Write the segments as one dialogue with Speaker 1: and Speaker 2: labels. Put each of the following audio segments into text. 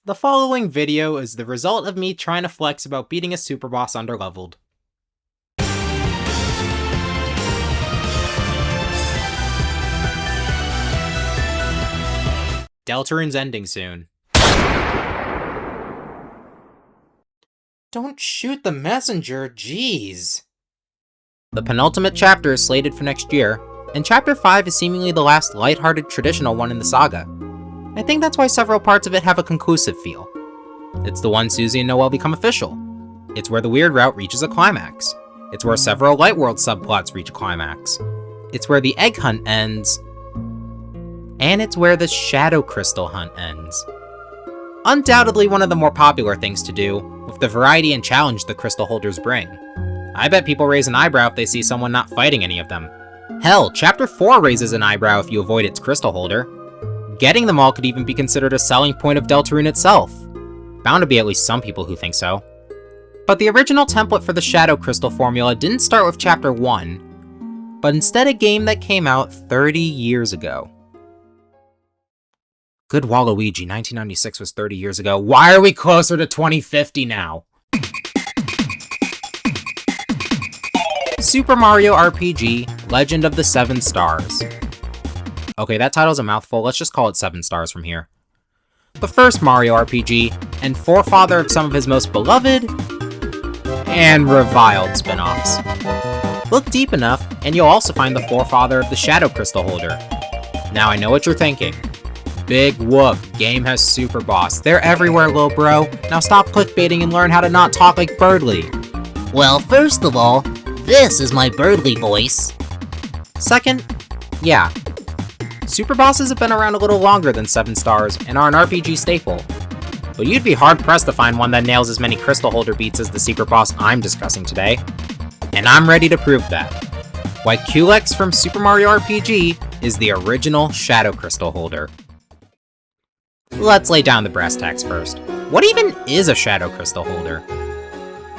Speaker 1: The following video is the result of me trying to flex about beating a super boss underleveled. Deltarune's ending soon. Don't shoot the messenger, jeez. The penultimate chapter is slated for next year, and Chapter 5 is seemingly the last lighthearted traditional one in the saga. I think that's why several parts of it have a conclusive feel. It's the one Susie and Noelle become official. It's where the weird route reaches a climax. It's where several Light World subplots reach a climax. It's where the egg hunt ends. And it's where the Shadow Crystal hunt ends. Undoubtedly one of the more popular things to do, with the variety and challenge the crystal holders bring. I bet people raise an eyebrow if they see someone not fighting any of them. Hell, Chapter 4 raises an eyebrow if you avoid its crystal holder. Getting them all could even be considered a selling point of Deltarune itself. Bound to be at least some people who think so. But the original template for the Shadow Crystal formula didn't start with Chapter 1, but instead a game that came out 30 years ago. Good Waluigi, 1996 was 30 years ago. Why are we closer to 2050 now? Super Mario RPG, Legend of the 7 Stars. Okay, that title's a mouthful, let's just call it 7 stars from here. The first Mario RPG, and forefather of some of his most beloved and reviled spin-offs. Look deep enough, and you'll also find the forefather of the Shadow Crystal holder. Now I know what you're thinking. Big whoop, game has super boss. They're everywhere, little bro. Now stop clickbaiting and learn how to not talk like Birdly.
Speaker 2: Well, first of all, this is my Birdly voice.
Speaker 1: Second, yeah. Super bosses have been around a little longer than 7 stars and are an RPG staple. But you'd be hard-pressed to find one that nails as many crystal holder beats as the secret boss I'm discussing today. And I'm ready to prove that. Why Culex from Super Mario RPG is the original Shadow Crystal holder. Let's lay down the brass tacks first. What even is a Shadow Crystal holder?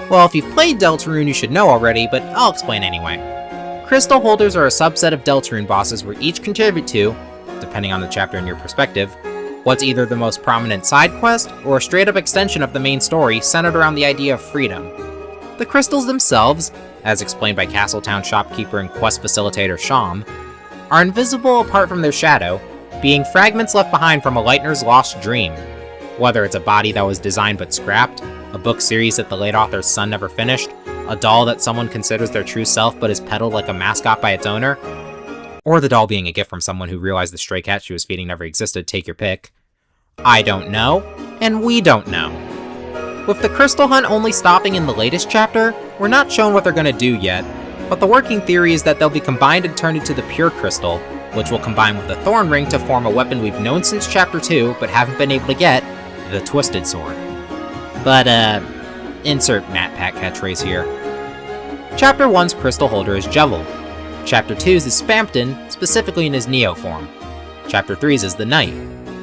Speaker 1: Well, if you've played Deltarune, you should know already, but I'll explain anyway. Crystal holders are a subset of Deltarune bosses where each contribute to, depending on the chapter and your perspective, what's either the most prominent side quest or a straight-up extension of the main story centered around the idea of freedom. The crystals themselves, as explained by Castletown shopkeeper and quest facilitator Sham, are invisible apart from their shadow, being fragments left behind from a Lightner's lost dream. Whether it's a body that was designed but scrapped, a book series that the late author's son never finished, a doll that someone considers their true self but is peddled like a mascot by its owner, or the doll being a gift from someone who realized the stray cat she was feeding never existed, take your pick. I don't know, and we don't know. With the crystal hunt only stopping in the latest chapter, we're not shown what they're gonna do yet, but the working theory is that they'll be combined and turned into the pure crystal, which will combine with the thorn ring to form a weapon we've known since Chapter 2, but haven't been able to get, the Twisted Sword. But, insert MatPat catchphrase here. Chapter 1's crystal holder is Jevil. Chapter 2's is Spamton, specifically in his Neo form. Chapter 3's is the Knight.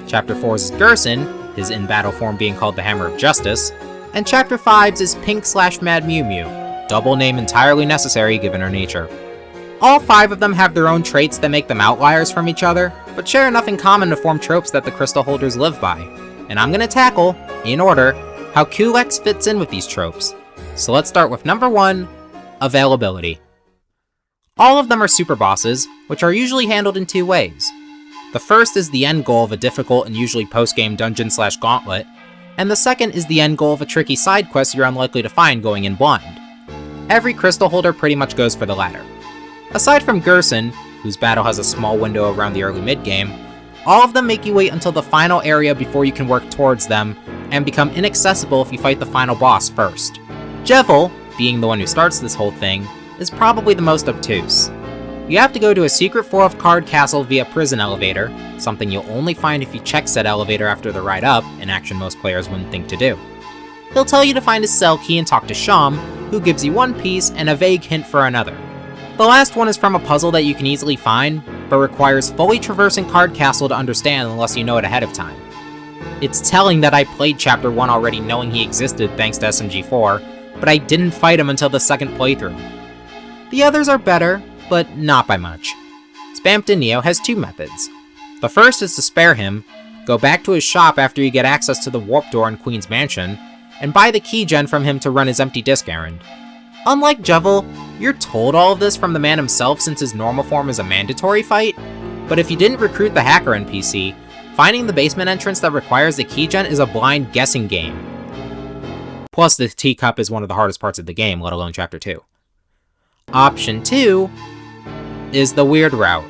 Speaker 1: Chapter 4's is Gerson, his in-battle form being called the Hammer of Justice. And Chapter 5's is Pink/Mad Mew Mew, double name entirely necessary given her nature. All 5 of them have their own traits that make them outliers from each other, but share enough in common to form tropes that the crystal holders live by. And I'm gonna tackle, in order, how Culex fits in with these tropes. So let's start with number 1, availability. All of them are super bosses, which are usually handled in 2 ways. The first is the end goal of a difficult and usually post-game dungeon/gauntlet, and the second is the end goal of a tricky side quest you're unlikely to find going in blind. Every crystal holder pretty much goes for the latter. Aside from Gerson, whose battle has a small window around the early mid-game, all of them make you wait until the final area before you can work towards them, and become inaccessible if you fight the final boss first. Jevil, being the one who starts this whole thing, is probably the most obtuse. You have to go to a secret 4th card castle via prison elevator, something you'll only find if you check said elevator after the ride up, an action most players wouldn't think to do. He'll tell you to find his cell key and talk to Sham, who gives you one piece and a vague hint for another. The last one is from a puzzle that you can easily find, but requires fully traversing Card Castle to understand unless you know it ahead of time. It's telling that I played Chapter 1 already knowing he existed thanks to SMG4, but I didn't fight him until the second playthrough. The others are better, but not by much. Spamton Neo has 2 methods. The first is to spare him, Go back to his shop after you get access to the warp door in Queen's Mansion, and buy the key gen from him to run his empty disc errand. Unlike Jevil, you're told all of this from the man himself since his normal form is a mandatory fight, but if you didn't recruit the hacker NPC, finding the basement entrance that requires the key gen is a blind guessing game. Plus, the teacup is one of the hardest parts of the game, let alone Chapter 2. Option 2 is the weird route,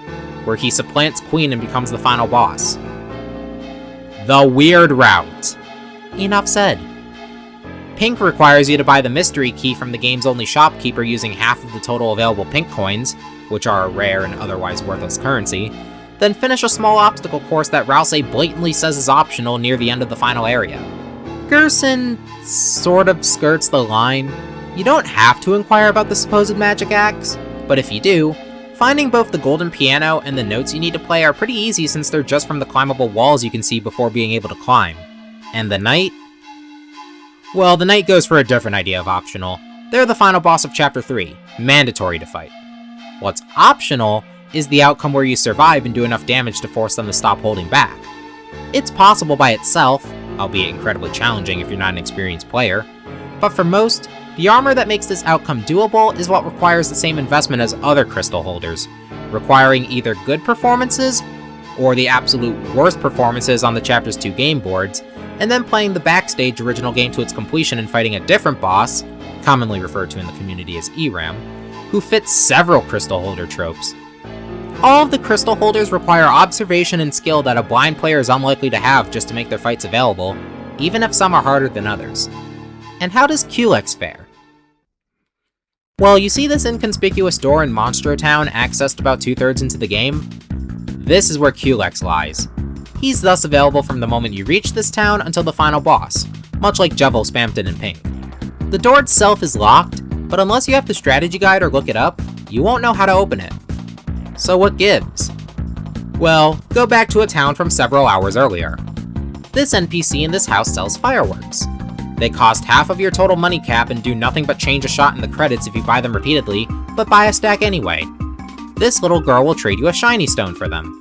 Speaker 1: where he supplants Queen and becomes the final boss. The weird route. Enough said. Pink requires you to buy the mystery key from the game's only shopkeeper using half of the total available pink coins, which are a rare and otherwise worthless currency, then finish a small obstacle course that Rouse blatantly says is optional near the end of the final area. Gerson sort of skirts the line. You don't have to inquire about the supposed magic axe, but if you do, finding both the golden piano and the notes you need to play are pretty easy since they're just from the climbable walls you can see before being able to climb. And the knight? Well, the knight goes for a different idea of optional. They're the final boss of Chapter 3, mandatory to fight. What's optional is the outcome where you survive and do enough damage to force them to stop holding back. It's possible by itself, albeit incredibly challenging if you're not an experienced player, but for most, the armor that makes this outcome doable is what requires the same investment as other crystal holders, requiring either good performances or the absolute worst performances on the Chapters 2 game boards, and then playing the backstage original game to its completion and fighting a different boss, commonly referred to in the community as ERAM, who fits several crystal holder tropes. All of the crystal holders require observation and skill that a blind player is unlikely to have just to make their fights available, even if some are harder than others. And how does Culex fare? Well, you see this inconspicuous door in Monstro Town accessed about 2/3 into the game? This is where Culex lies. He's thus available from the moment you reach this town until the final boss, much like Jevil spammed it in pink. The door itself is locked, but unless you have the strategy guide or look it up, you won't know how to open it. So what gives? Well, go back to a town from several hours earlier. This NPC in this house sells fireworks. They cost half of your total money cap and do nothing but change a shot in the credits if you buy them repeatedly, but buy a stack anyway. This little girl will trade you a shiny stone for them.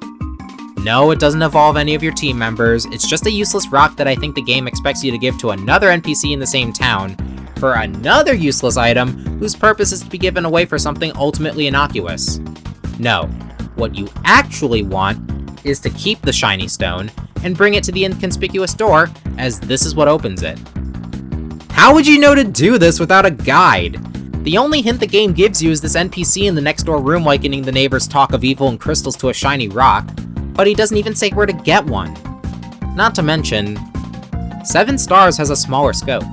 Speaker 1: No, it doesn't involve any of your team members, it's just a useless rock that I think the game expects you to give to another NPC in the same town, for another useless item whose purpose is to be given away for something ultimately innocuous. No, what you actually want is to keep the shiny stone and bring it to the inconspicuous door, as this is what opens it. How would you know to do this without a guide? The only hint the game gives you is this NPC in the next door room likening the neighbor's talk of evil and crystals to a shiny rock, but he doesn't even say where to get one. Not to mention, 7 Stars has a smaller scope.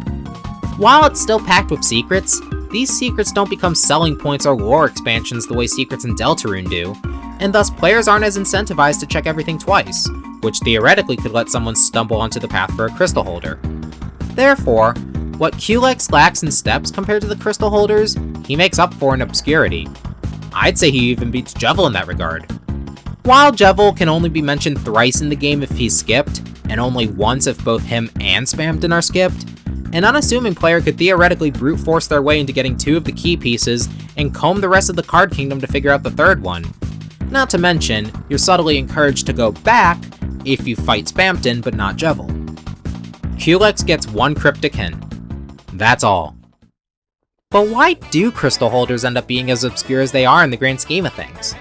Speaker 1: While it's still packed with secrets, these secrets don't become selling points or lore expansions the way secrets in Deltarune do, and thus players aren't as incentivized to check everything twice, which theoretically could let someone stumble onto the path for a crystal holder. Therefore, what Culex lacks in steps compared to the crystal holders, he makes up for in obscurity. I'd say he even beats Jevil in that regard. While Jevil can only be mentioned thrice in the game if he's skipped, and only once if both him and Spamton are skipped, an unassuming player could theoretically brute force their way into getting 2 of the key pieces and comb the rest of the card kingdom to figure out the 3rd one. Not to mention, you're subtly encouraged to go back if you fight Spamton but not Jevil. Culex gets 1 cryptic hint. That's all. But why do crystal holders end up being as obscure as they are in the grand scheme of things?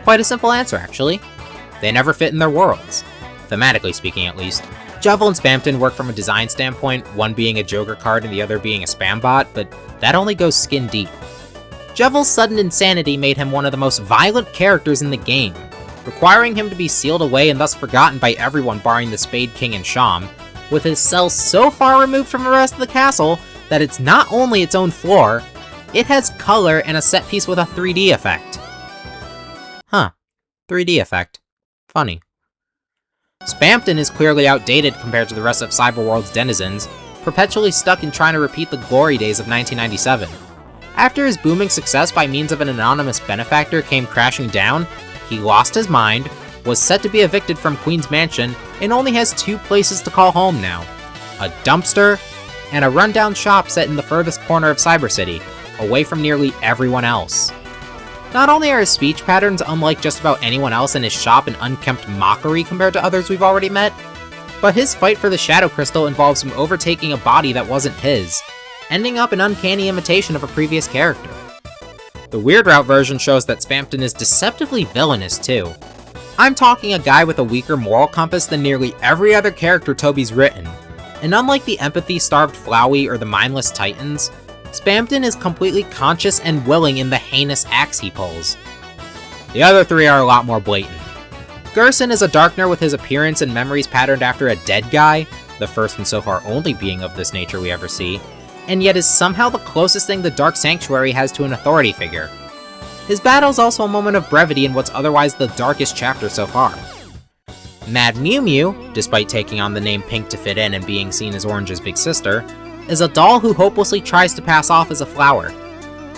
Speaker 1: Quite a simple answer, actually. They never fit in their worlds. Thematically speaking, at least. Jevil and Spamton work from a design standpoint, one being a Joker card and the other being a spam bot, but that only goes skin deep. Jevil's sudden insanity made him one of the most violent characters in the game, requiring him to be sealed away and thus forgotten by everyone barring the Spade King and Sham, with his cell so far removed from the rest of the castle that it's not only its own floor, it has color and a set piece with a 3D effect. Huh. 3D effect. Funny. Spamton is clearly outdated compared to the rest of Cyberworld's denizens, perpetually stuck in trying to repeat the glory days of 1997. After his booming success by means of an anonymous benefactor came crashing down, he lost his mind, was set to be evicted from Queen's Mansion, and only has 2 places to call home now. A dumpster, and a rundown shop set in the furthest corner of Cyber City, away from nearly everyone else. Not only are his speech patterns unlike just about anyone else in his shop an unkempt mockery compared to others we've already met, but his fight for the Shadow Crystal involves him overtaking a body that wasn't his, ending up an uncanny imitation of a previous character. The Weird Route version shows that Spamton is deceptively villainous too. I'm talking a guy with a weaker moral compass than nearly every other character Toby's written, and unlike the empathy-starved Flowey or the mindless Titans, Spamton is completely conscious and willing in the heinous acts he pulls. The other three are a lot more blatant. Gerson is a Darkner with his appearance and memories patterned after a dead guy, the first and so far only being of this nature we ever see, and yet is somehow the closest thing the Dark Sanctuary has to an authority figure. His battle is also a moment of brevity in what's otherwise the darkest chapter so far. Mad Mew Mew, despite taking on the name Pink to fit in and being seen as Orange's big sister, is a doll who hopelessly tries to pass off as a flower.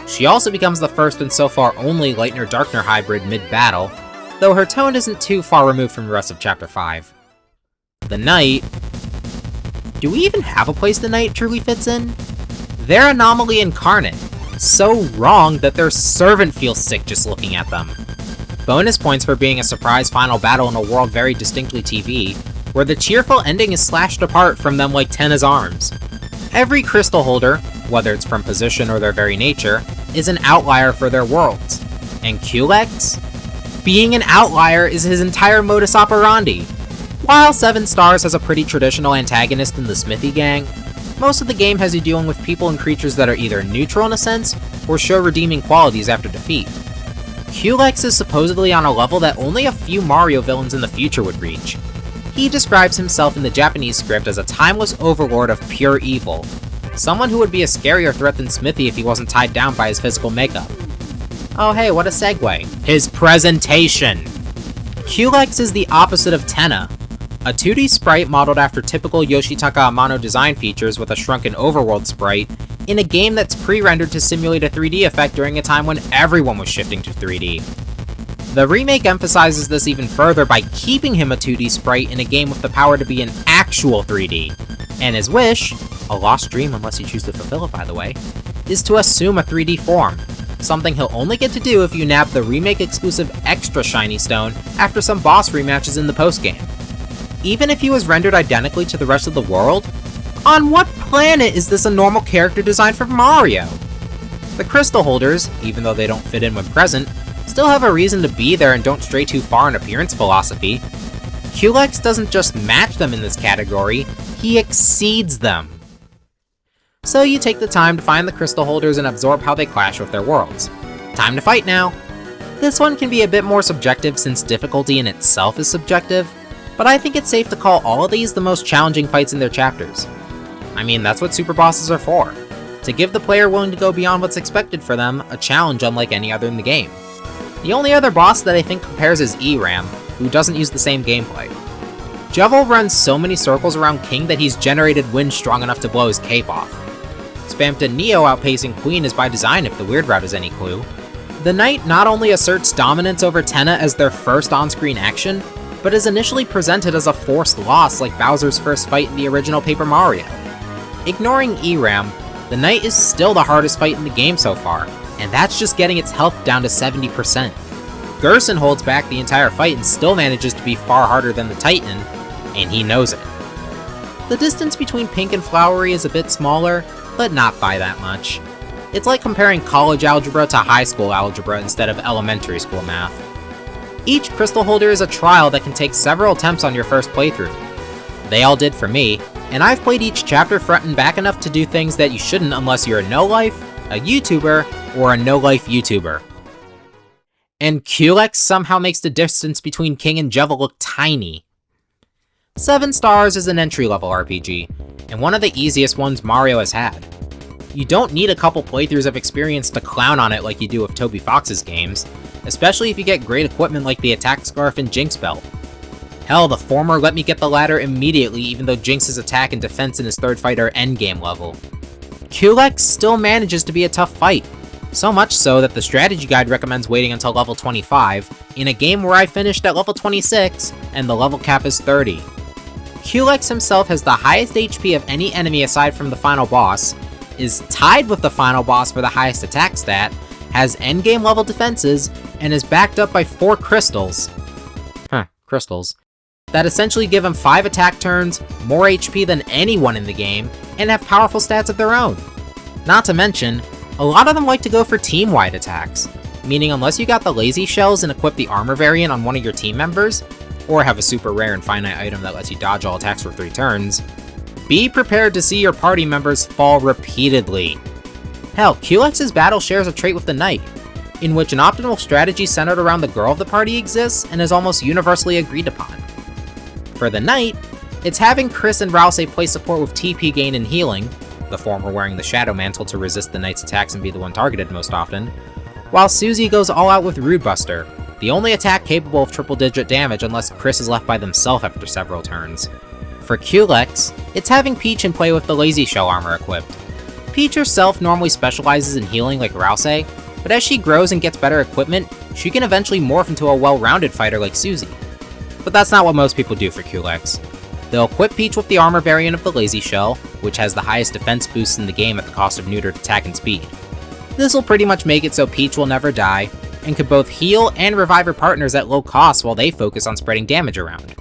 Speaker 1: She also becomes the first and so far only Lightner-Darkner hybrid mid-battle, though her tone isn't too far removed from the rest of Chapter 5. The Knight... Do we even have a place the Knight truly fits in? They're Anomaly incarnate, so wrong that their servant feels sick just looking at them. Bonus points for being a surprise final battle in a world very distinctly TV, where the cheerful ending is slashed apart from them like Tenna's arms. Every crystal holder, whether it's from position or their very nature, is an outlier for their worlds. And Culex? Being an outlier is his entire modus operandi. While 7 Stars has a pretty traditional antagonist in the Smithy gang, most of the game has you dealing with people and creatures that are either neutral in a sense, or show redeeming qualities after defeat. Culex is supposedly on a level that only a few Mario villains in the future would reach. He describes himself in the Japanese script as a timeless overlord of pure evil, someone who would be a scarier threat than Smithy if he wasn't tied down by his physical makeup. Oh hey, what a segue. His presentation! Culex is the opposite of Tenna, a 2D sprite modeled after typical Yoshitaka Amano design features with a shrunken overworld sprite, in a game that's pre-rendered to simulate a 3D effect during a time when everyone was shifting to 3D. The remake emphasizes this even further by keeping him a 2D sprite in a game with the power to be an actual 3D, and his wish, a lost dream unless you choose to fulfill it by the way, is to assume a 3D form, something he'll only get to do if you nab the remake exclusive extra shiny stone after some boss rematches in the post-game. Even if he was rendered identically to the rest of the world, on what planet is this a normal character design for Mario? The crystal holders, even though they don't fit in when present, still have a reason to be there and don't stray too far in appearance philosophy. Culex doesn't just match them in this category, he exceeds them. So you take the time to find the crystal holders and absorb how they clash with their worlds. Time to fight now! This one can be a bit more subjective since difficulty in itself is subjective, but I think it's safe to call all of these the most challenging fights in their chapters. I mean, that's what super bosses are for, to give the player willing to go beyond what's expected for them a challenge unlike any other in the game. The only other boss that I think compares is ERAM, who doesn't use the same gameplay. Jevil runs so many circles around King that he's generated wind strong enough to blow his cape off. Spamton Neo outpacing Queen is by design if the Weird Route is any clue. The Knight not only asserts dominance over Tenna as their first on-screen action, but is initially presented as a forced loss like Bowser's first fight in the original Paper Mario. Ignoring ERAM, the Knight is still the hardest fight in the game so far, and that's just getting its health down to 70%. Gerson holds back the entire fight and still manages to be far harder than the Titan, and he knows it. The distance between Pink and Flowery is a bit smaller, but not by that much. It's like comparing college algebra to high school algebra instead of elementary school math. Each crystal holder is a trial that can take several attempts on your first playthrough. They all did for me, and I've played each chapter front and back enough to do things that you shouldn't unless you're a no-life, a YouTuber, or a no-life YouTuber. And Culex somehow makes the distance between King and Jevil look tiny. 7 Stars is an entry-level RPG, and one of the easiest ones Mario has had. You don't need a couple playthroughs of experience to clown on it like you do with Toby Fox's games, especially if you get great equipment like the Attack Scarf and Jinx Belt. Hell, the former let me get the latter immediately even though Jinx's attack and defense in his third fight are endgame level. Culex still manages to be a tough fight, so much so that the strategy guide recommends waiting until level 25, in a game where I finished at level 26, and the level cap is 30. Culex himself has the highest HP of any enemy aside from the final boss, is tied with the final boss for the highest attack stat, has endgame level defenses, and is backed up by 4 crystals. Crystals. That essentially give him 5 attack turns, more HP than anyone in the game, and have powerful stats of their own. Not to mention, a lot of them like to go for team-wide attacks, meaning unless you got the lazy shells and equip the armor variant on one of your team members, or have a super rare and finite item that lets you dodge all attacks for 3 turns, be prepared to see your party members fall repeatedly. Hell, Culex's battle shares a trait with the Knight, in which an optimal strategy centered around the girl of the party exists and is almost universally agreed upon. For the Knight, it's having Chris and Rousey play support with TP gain and healing, the former wearing the Shadow Mantle to resist the Knight's attacks and be the one targeted most often, while Susie goes all out with Rude Buster, the only attack capable of triple-digit damage unless Chris is left by themselves after several turns. For Culex, it's having Peach in play with the Lazy Shell armor equipped. Peach herself normally specializes in healing like Rousey, but as she grows and gets better equipment, she can eventually morph into a well-rounded fighter like Susie. But that's not what most people do for Culex. They'll equip Peach with the armor variant of the Lazy Shell, which has the highest defense boost in the game at the cost of neutered attack and speed. This will pretty much make it so Peach will never die, and can both heal and revive her partners at low cost while they focus on spreading damage around.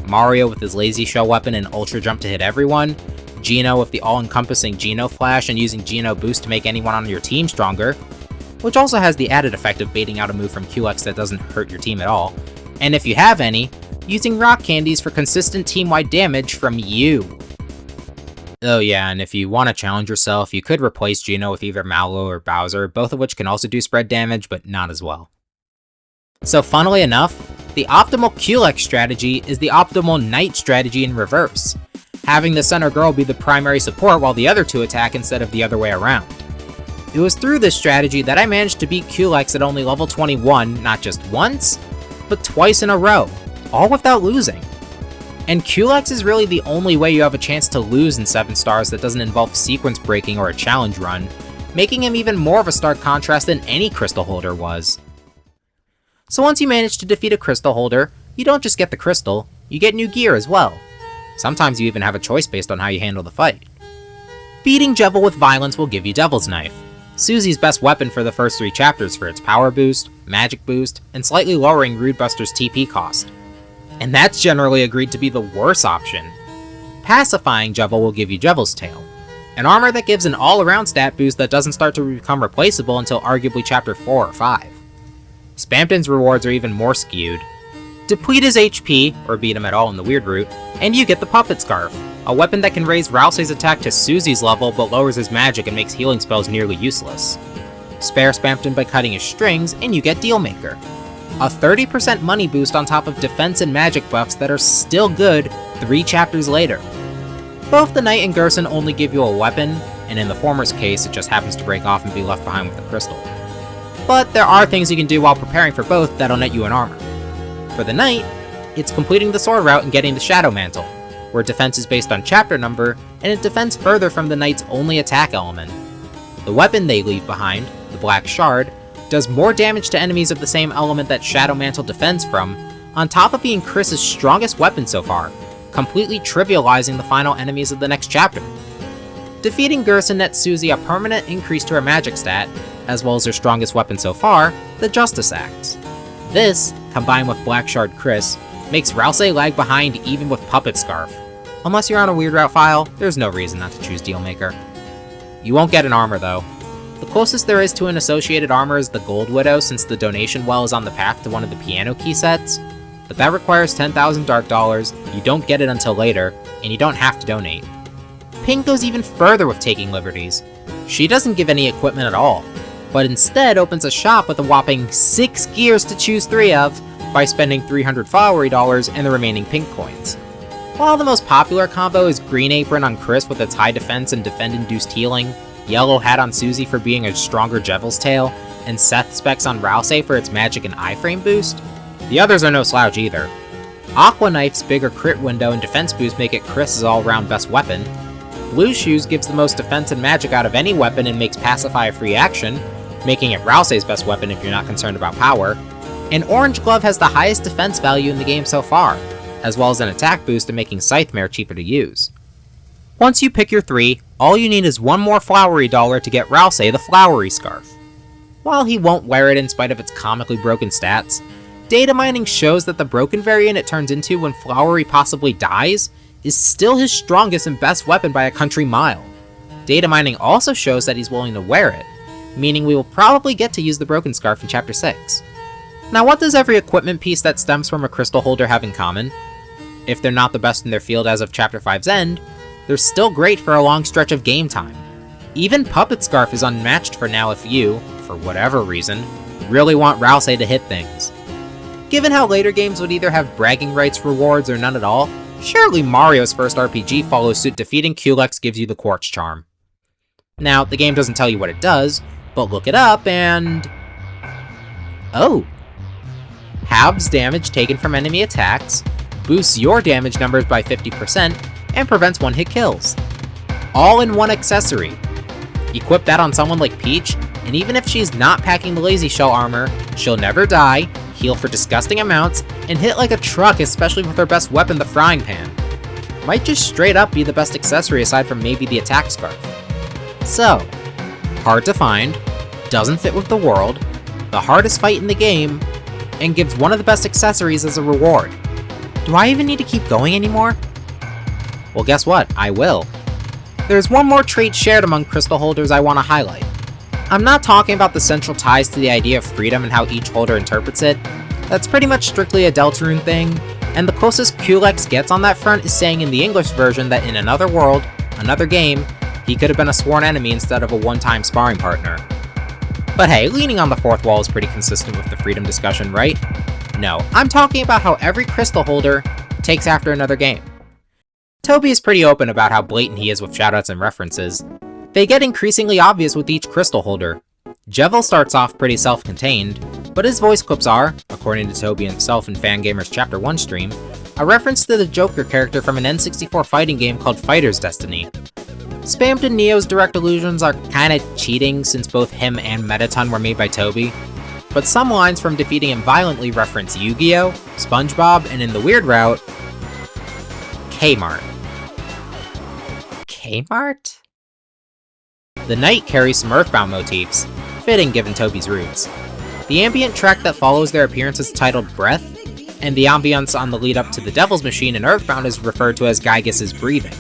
Speaker 1: Mario with his Lazy Shell weapon and Ultra Jump to hit everyone, Geno with the all-encompassing Geno Flash and using Geno Boost to make anyone on your team stronger, which also has the added effect of baiting out a move from Culex that doesn't hurt your team at all, and if you have any, using Rock Candies for consistent team-wide damage from you. Oh yeah, and if you want to challenge yourself, you could replace Geno with either Mallow or Bowser, both of which can also do spread damage, but not as well. So funnily enough, the optimal Culex strategy is the optimal Knight strategy in reverse, having the center girl be the primary support while the other two attack instead of the other way around. It was through this strategy that I managed to beat Culex at only level 21 not just once, but twice in a row, all without losing. And Culex is really the only way you have a chance to lose in 7 stars that doesn't involve sequence breaking or a challenge run, making him even more of a stark contrast than any crystal holder was. So once you manage to defeat a crystal holder, you don't just get the crystal, you get new gear as well. Sometimes you even have a choice based on how you handle the fight. Beating Jevil with violence will give you Devil's Knife, Susie's best weapon for the first 3 chapters for its power boost, magic boost, and slightly lowering Rude Buster's TP cost. And that's generally agreed to be the worse option. Pacifying Jevil will give you Jevil's Tail, an armor that gives an all-around stat boost that doesn't start to become replaceable until arguably chapter 4 or 5. Spamton's rewards are even more skewed. Deplete his HP, or beat him at all in the weird route, and you get the Puppet Scarf, a weapon that can raise Rousey's attack to Susie's level but lowers his magic and makes healing spells nearly useless. Spare Spamton by cutting his strings, and you get Dealmaker, a 30% money boost on top of defense and magic buffs that are still good 3 chapters later. Both the Knight and Gerson only give you a weapon, and in the former's case it just happens to break off and be left behind with a crystal. But there are things you can do while preparing for both that'll net you an armor. For the Knight, it's completing the sword route and getting the Shadow Mantle, where defense is based on chapter number, and it defends further from the Knight's only attack element. The weapon they leave behind, the Black Shard, does more damage to enemies of the same element that Shadow Mantle defends from, on top of being Chris's strongest weapon so far, completely trivializing the final enemies of the next chapter. Defeating Gerson nets Susie a permanent increase to her magic stat, as well as her strongest weapon so far, the Justice Axe. This, combined with Black Shard Chris, makes Rousey lag behind even with Puppet Scarf. Unless you're on a weird route file, there's no reason not to choose Dealmaker. You won't get an armor though. The closest there is to an associated armor is the Gold Widow, since the donation well is on the path to one of the piano key sets, but that requires 10,000 Dark Dollars, you don't get it until later, and you don't have to donate. Pink goes even further with taking liberties. She doesn't give any equipment at all, but instead opens a shop with a whopping 6 gears to choose 3 of by spending 300 Flowery Dollars and the remaining pink coins. While the most popular combo is Green Apron on Chris with its high defense and defend-induced healing, Yellow Hat on Susie for being a stronger Jevil's Tail, and Seth Specs on Rousey for its magic and iframe boost, the others are no slouch either. Aqua Knife's bigger crit window and defense boost make it Chris's all-round best weapon. Blue Shoes gives the most defense and magic out of any weapon and makes Pacify a free action, making it Rousey's best weapon if you're not concerned about power. And Orange Glove has the highest defense value in the game so far, as well as an attack boost and making Scythemare cheaper to use. Once you pick your 3, all you need is one more Flowery Dollar to get Rousey the Flowery Scarf. While he won't wear it in spite of its comically broken stats, data mining shows that the broken variant it turns into when Flowery possibly dies is still his strongest and best weapon by a country mile. Data mining also shows that he's willing to wear it, meaning we will probably get to use the broken scarf in Chapter 6. Now, what does every equipment piece that stems from a crystal holder have in common? If they're not the best in their field as of Chapter 5's end, they're still great for a long stretch of game time. Even Puppet Scarf is unmatched for now if you, for whatever reason, really want Rousey to hit things. Given how later games would either have bragging rights rewards or none at all, surely Mario's first RPG follows suit. Defeating Culex gives you the Quartz Charm. Now, the game doesn't tell you what it does, but look it up and... oh! Halves damage taken from enemy attacks, boosts your damage numbers by 50%, and prevents one-hit kills. All in one accessory. Equip that on someone like Peach, and even if she's not packing the Lazy Shell armor, she'll never die, heal for disgusting amounts, and hit like a truck, especially with her best weapon, the Frying Pan. Might just straight up be the best accessory aside from maybe the Attack Scarf. So, hard to find, doesn't fit with the world, the hardest fight in the game, and gives one of the best accessories as a reward. Do I even need to keep going anymore? Well, guess what? I will. There's one more trait shared among crystal holders I want to highlight. I'm not talking about the central ties to the idea of freedom and how each holder interprets it. That's pretty much strictly a Deltarune thing, and the closest Culex gets on that front is saying in the English version that in another world, another game, he could have been a sworn enemy instead of a one-time sparring partner. But hey, leaning on the fourth wall is pretty consistent with the freedom discussion, right? No, I'm talking about how every crystal holder takes after another game. Toby is pretty open about how blatant he is with shoutouts and references. They get increasingly obvious with each crystal holder. Jevil starts off pretty self-contained, but his voice clips are, according to Toby himself in Fangamer's Chapter 1 stream, a reference to the Joker character from an N64 fighting game called Fighter's Destiny. Spammed in Neo's direct allusions are kinda cheating since both him and Mettaton were made by Toby, but some lines from defeating him violently reference Yu-Gi-Oh!, SpongeBob, and in the weird route, Kmart. Kmart? The Knight carries some Earthbound motifs, fitting given Toby's roots. The ambient track that follows their appearance is titled Breath, and the ambience on the lead up to the Devil's Machine in Earthbound is referred to as Gygus' breathing.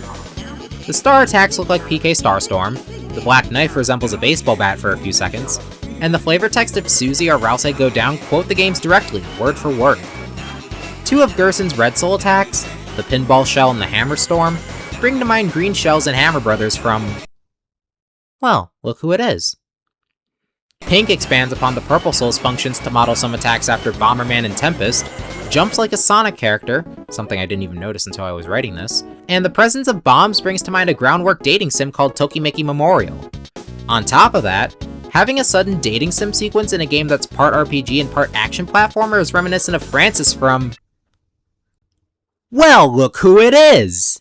Speaker 1: The star attacks look like PK Starstorm, the black knife resembles a baseball bat for a few seconds, and the flavor text of Susie or Rousey Go Down quote the games directly, word for word. Two of Gerson's Red Soul attacks, the Pinball Shell and the Hammer Storm, bring to mind Green Shells and Hammer Brothers from... well, look who it is. Pink expands upon the Purple Soul's functions to model some attacks after Bomberman and Tempest, jumps like a Sonic character, something I didn't even notice until I was writing this, and the presence of bombs brings to mind a groundwork dating sim called Tokimeki Memorial. On top of that, having a sudden dating sim sequence in a game that's part RPG and part action platformer is reminiscent of Francis from... well, look who it is!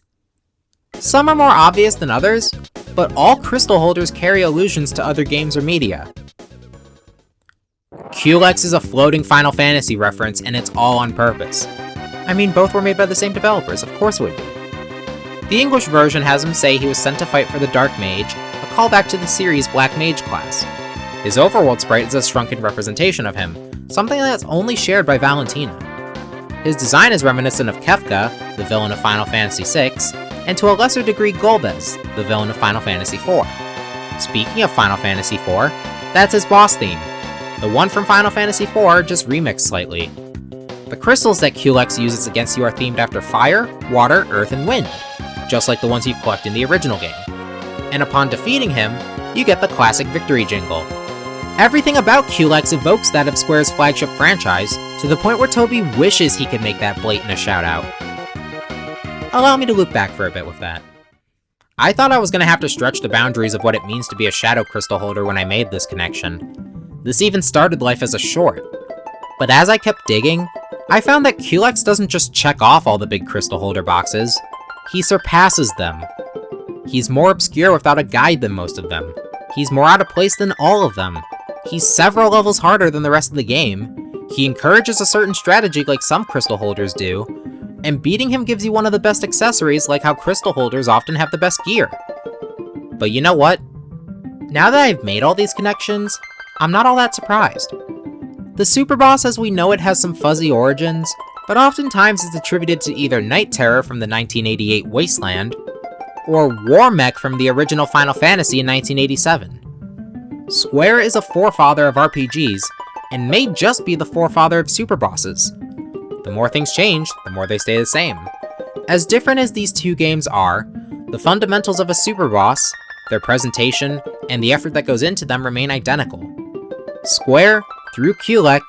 Speaker 1: Some are more obvious than others, but all crystal holders carry allusions to other games or media. Culex is a floating Final Fantasy reference, and it's all on purpose. I mean, both were made by the same developers, of course it would be. The English version has him say he was sent to fight for the Dark Mage, a callback to the series' Black Mage class. His overworld sprite is a shrunken representation of him, something that's only shared by Valentina. His design is reminiscent of Kefka, the villain of Final Fantasy VI, and to a lesser degree Golbez, the villain of Final Fantasy IV. Speaking of Final Fantasy IV, that's his boss theme. The one from Final Fantasy IV, just remixed slightly. The crystals that Culex uses against you are themed after fire, water, earth, and wind, just like the ones you collect in the original game. And upon defeating him, you get the classic victory jingle. Everything about Culex evokes that of Square's flagship franchise, to the point where Toby wishes he could make that blatant a shout-out. Allow me to loop back for a bit with that. I thought I was going to have to stretch the boundaries of what it means to be a Shadow Crystal holder when I made this connection. This even started life as a short. But as I kept digging, I found that Culex doesn't just check off all the big crystal holder boxes, he surpasses them. He's more obscure without a guide than most of them. He's more out of place than all of them. He's several levels harder than the rest of the game. He encourages a certain strategy like some crystal holders do, and beating him gives you one of the best accessories like how crystal holders often have the best gear. But you know what? Now that I've made all these connections, I'm not all that surprised. The Super Boss as we know it has some fuzzy origins, but oftentimes it's attributed to either Night Terror from the 1988 Wasteland, or Warmech from the original Final Fantasy in 1987. Square is a forefather of RPGs, and may just be the forefather of Super Bosses. The more things change, the more they stay the same. As different as these two games are, the fundamentals of a Super Boss, their presentation, and the effort that goes into them remain identical. Square, through Culex,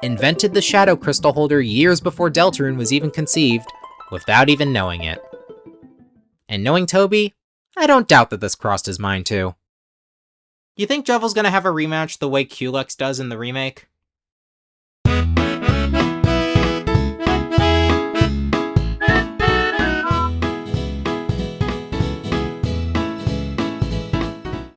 Speaker 1: invented the Shadow Crystal Holder years before Deltarune was even conceived, without even knowing it. And knowing Toby, I don't doubt that this crossed his mind too. You think Jovel's gonna have a rematch the way Culex does in the remake?